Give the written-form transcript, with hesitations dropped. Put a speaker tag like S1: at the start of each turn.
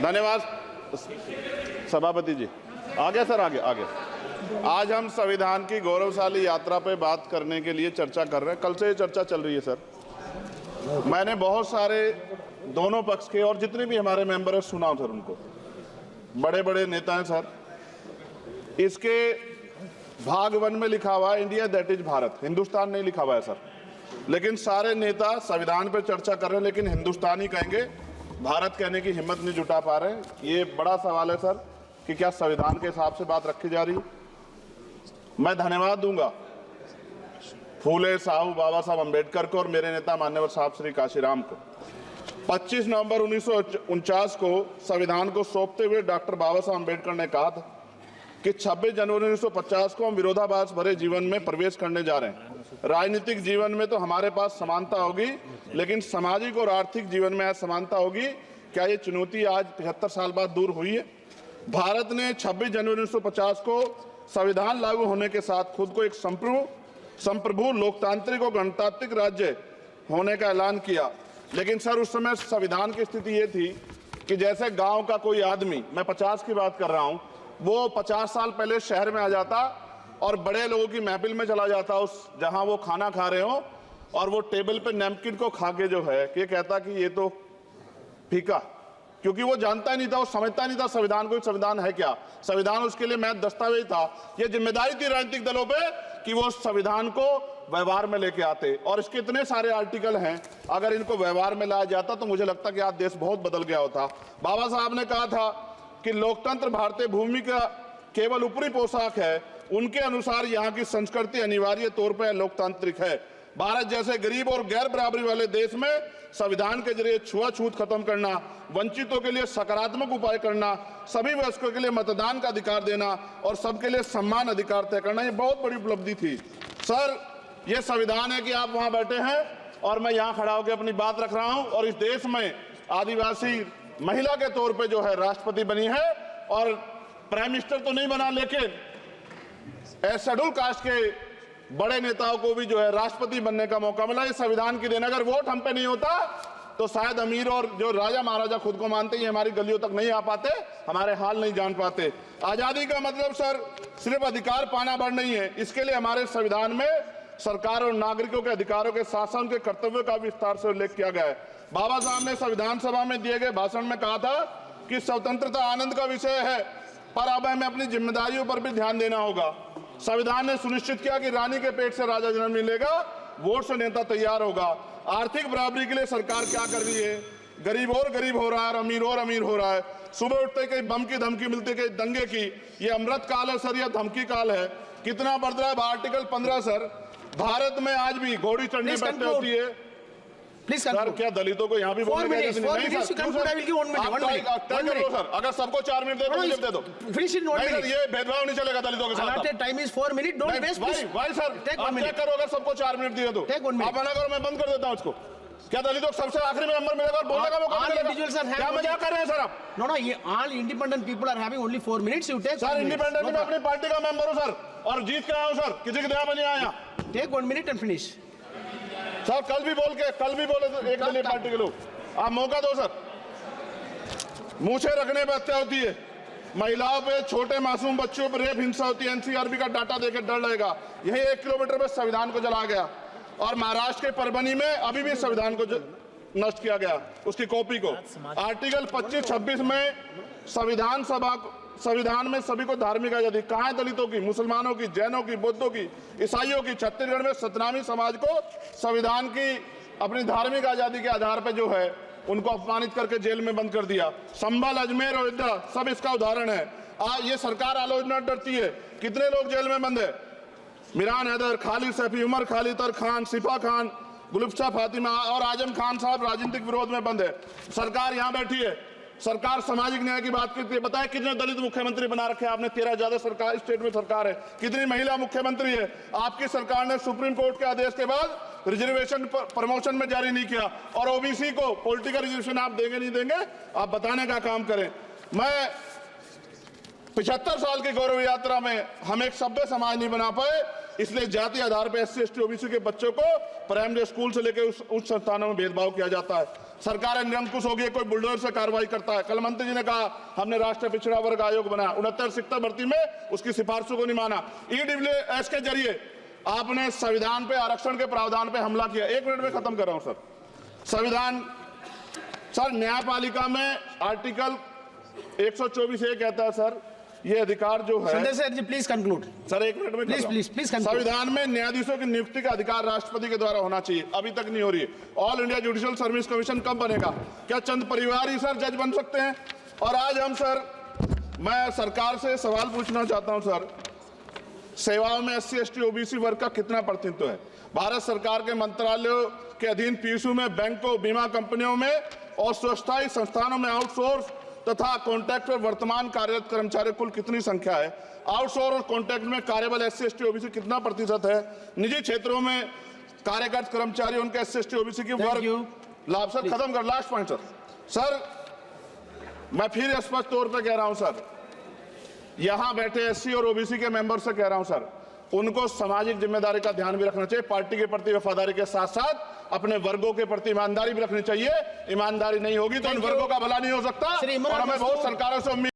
S1: धन्यवाद सभापति जी। आगे सर, आगे। आज हम संविधान की गौरवशाली यात्रा पे बात करने के लिए चर्चा कर रहे हैं। कल से ये चर्चा चल रही है सर। मैंने बहुत सारे दोनों पक्ष के और जितने भी हमारे मेंबर हैं सुना सर, उनको बड़े बड़े नेता हैं सर। इसके भाग 1 में लिखा हुआ है India that is Bharat, Hindustan नहीं लिखा हुआ है सर। लेकिन सारे नेता संविधान पर चर्चा कर रहे हैं लेकिन हिंदुस्तान ही कहेंगे, भारत कहने की हिम्मत नहीं जुटा पा रहे हैं। ये बड़ा सवाल है सर कि क्या संविधान के हिसाब से बात रखी जा रही है। मैं धन्यवाद दूंगा फूले साहू बाबा साहब अम्बेडकर को और मेरे नेता मान्यवर साहब श्री काशीराम को। 25 नवंबर 1949 को संविधान को सौंपते हुए डॉक्टर बाबा साहब अम्बेडकर ने कहा था कि 26 जनवरी 1950 को हम विरोधाभास भरे जीवन में प्रवेश करने जा रहे हैं। राजनीतिक जीवन में तो हमारे पास समानता होगी, लेकिन सामाजिक और आर्थिक जीवन में असमानता होगी। क्या ये चुनौती आज 75 साल बाद दूर हुई है? भारत ने 26 जनवरी 1950 को संविधान लागू होने के साथ खुद को एक संप्रभु लोकतांत्रिक और गणतांत्रिक राज्य होने का ऐलान किया। लेकिन सर उस समय संविधान की स्थिति ये थी कि जैसे गांव का कोई आदमी, मैं 50 की बात कर रहा हूं, वो 50 साल पहले शहर में आ जाता और बड़े लोगों की महफिल में चला जाता, उस जहां वो खाना खा रहे हो, और वो टेबल पे नैपकिन को खा के जो है ये कहता कि ये तो फीका, क्योंकि वो जानता ही नहीं था, वो समझता नहीं था संविधान को, संविधान है क्या। संविधान उसके लिए महज दस्तावेज था। ये जिम्मेदारी थी राजनीतिक दलों पे कि वो संविधान को व्यवहार में लेके आते। और इसके इतने सारे आर्टिकल हैं, अगर इनको व्यवहार में लाया जाता तो मुझे लगता कि आज देश बहुत बदल गया होता। बाबा साहब ने कहा था कि लोकतंत्र भारतीय भूमि का केवल ऊपरी पोशाक है, उनके अनुसार यहाँ की संस्कृति अनिवार्य तौर पर लोकतांत्रिक है। भारत जैसे गरीब और गैर बराबरी वाले देश में संविधान के जरिए छुआछूत खत्म करना, वंचितों के लिए सकारात्मक उपाय करना, सभी वयस्कों के लिए मतदान का अधिकार देना और सबके लिए सम्मान अधिकार तय करना, ये बहुत बड़ी उपलब्धि थी सर। ये संविधान है कि आप वहां बैठे हैं और मैं यहाँ खड़ा होकर अपनी बात रख रहा हूं, और इस देश में आदिवासी महिला के तौर पे जो है राष्ट्रपति बनी है, और प्राइम मिनिस्टर तो नहीं बना, लेकिन शेड्यूल कास्ट के बड़े नेताओं को भी जो है राष्ट्रपति बनने का मौका मिला। ये संविधान की देन। अगर वोट हम पे नहीं होता तो शायद अमीर और जो राजा महाराजा खुद को मानते हैं हमारी गलियों तक नहीं आ पाते, हमारे हाल नहीं जान पाते। आजादी का मतलब सर सिर्फ अधिकार पाना भर नहीं है, इसके लिए हमारे संविधान में सरकार और नागरिकों के अधिकारों के साथ साथ उनके कर्तव्यों का विस्तार से उल्लेख किया गया है। बाबा साहब ने संविधान सभा में दिए गए भाषण में कहा था कि स्वतंत्रता आनंद का विषय है, पर अब हमें अपनी जिम्मेदारियों पर भी ध्यान देना होगा। संविधान ने सुनिश्चित किया कि रानी के पेट से राजा जन्म नहीं लेगा, वोट से नेता तैयार होगा। आर्थिक बराबरी के लिए सरकार क्या कर रही है? गरीब और गरीब हो रहा है और अमीर हो रहा है। सुबह उठते कहीं बम की धमकी मिलती, कहीं दंगे की। ये अमृत काल है सर, यह धमकी काल है। कितना बढ़ रहा है आर्टिकल 15 सर। भारत में आज भी घोड़ी चढ़नी बैठने होती है।
S2: प्लीज
S1: सर, क्या दलितों को यहाँ भी बोलने का नहीं? सर अगर सबको 4 मिनट दे दो, ये भेदभाव नहीं चलेगा दलितों के साथ।
S2: Time is 4 minute, don't waste.
S1: भाई सर आप करो, अगर सबको 4 मिनट दिए तो आप मना करो, मैं बंद कर देता हूँ इसको। क्या दलितों को सबसे आखिरी में नंबर मिलेगा और बोलने का मौका मिलेगा? क्या मजाक कर रहे हैं सर आप?
S2: नो, ये all independent people are having only 4 minutes. You take
S1: sir, independent में अपनी पार्टी का मेंबर हूं सर, और जीत के आया हूं सर, किसी की दया में नहीं आया।
S2: Take 1 minute and finish.
S1: Sir कल भी बोले तो एक दलीय पार्टी के लोग, आप मौका दो सर। मूछे रखने पर हत्या होती है, महिलाओं पे, छोटे मासूम बच्चों पर रेप हिंसा होती है। एनसीआरबी का डाटा देकर डर लगेगा। यही 1 किलोमीटर में संविधान को जलाया गया, और महाराष्ट्र के परभनी में अभी भी संविधान को नष्ट किया गया, उसकी कॉपी को। आर्टिकल 25-26 में संविधान में सभी को धार्मिक आजादी। कहाँ है दलितों की, मुसलमानों की, जैनों की, बौद्धों की, ईसाइयों की? छत्तीसगढ़ में सतनामी समाज को संविधान की अपनी धार्मिक आजादी के आधार पर जो है उनको अपमानित करके जेल में बंद कर दिया। संभल, अजमेर, अयोध्या सब इसका उदाहरण है। ये सरकार आलोचना डरती है। कितने लोग जेल में बंद है? मिरान हैदर, खालिद सैफी, उमर खालिद खान, सिफा खान, गुलफ्शा फातिमा और आजम खान साहब राजनीतिक विरोध में बंद है। सरकार यहाँ बैठी है, सरकार सामाजिक न्याय की बात करती है। बताए कितने दलित मुख्यमंत्री बना रखे हैं आपने? 13 ज्यादा सरकार स्टेट में सरकार है। कितनी महिला मुख्यमंत्री है? आपकी सरकार ने सुप्रीम कोर्ट के आदेश के बाद रिजर्वेशन प्रमोशन में जारी नहीं किया, और ओबीसी को पॉलिटिकल रिजर्वेशन आप देंगे नहीं देंगे, आप बताने का काम करें। मैं 75 साल की गौरव यात्रा में हम एक सभ्य समाज नहीं बना पाए, इसलिए जाति आधार पर SC ST OBC के बच्चों को प्राइमरी स्कूल से लेकर उच्च संस्थानों में भेदभाव किया जाता है। सरकार निरंकुश हो गई, कोई बुलडोजर से कार्रवाई करता है। कल मंत्री जी ने कहा हमने राष्ट्रीय पिछड़ा वर्ग आयोग बनाया, 69 शिक्षक भर्ती में उसकी सिफारिशों को नहीं माना। EWS के जरिए आपने संविधान पे आरक्षण के प्रावधान पे हमला किया। 1 मिनट में खत्म कर रहा हूं सर। संविधान सर न्यायपालिका में आर्टिकल 124 ये कहता है सर, ये अधिकार जो है
S2: Sanjay sir, please conclude
S1: sir. 1 minute में
S2: प्लीज
S1: संविधान में न्यायाधीशों की नियुक्ति का अधिकार राष्ट्रपति के द्वारा होना चाहिए, अभी तक नहीं हो रही है। All India judicial service commission कब बनेगा? क्या चंद परिवार ही सर जज बन सकते हैं? और आज हम सर, मैं सरकार से सवाल पूछना चाहता हूं सर, सेवाओं में SC ST OBC वर्ग का कितना प्रतिनिधित्व है? भारत सरकार के मंत्रालयों के अधीन PSU में, बैंकों, बीमा कंपनियों में और स्वस्थायी संस्थानों में आउटसोर्स तथा कॉन्ट्रैक्ट पर वर्तमान कार्यरत कर्मचारी कुल कितनी संख्या है? आउटसोर्स और कॉन्ट्रैक्ट में कार्यबल SC ST OBC कितना प्रतिशत है? निजी क्षेत्रों में कार्यरत कर्मचारी उनके SC ST OBC की वर्ग लाभ। सर खत्म कर, लास्ट पॉइंट सर। सर मैं फिर स्पष्ट तौर पर कह रहा हूं सर, यहां बैठे SC और OBC के मेंबर से कह रहा हूं सर, उनको सामाजिक जिम्मेदारी का ध्यान भी रखना चाहिए। पार्टी के प्रति वफादारी के साथ साथ अपने वर्गों के प्रति ईमानदारी भी रखनी चाहिए। ईमानदारी नहीं होगी तो इन वर्गों का भला नहीं हो सकता। और हमें बहुत सरकारों से उम्मीद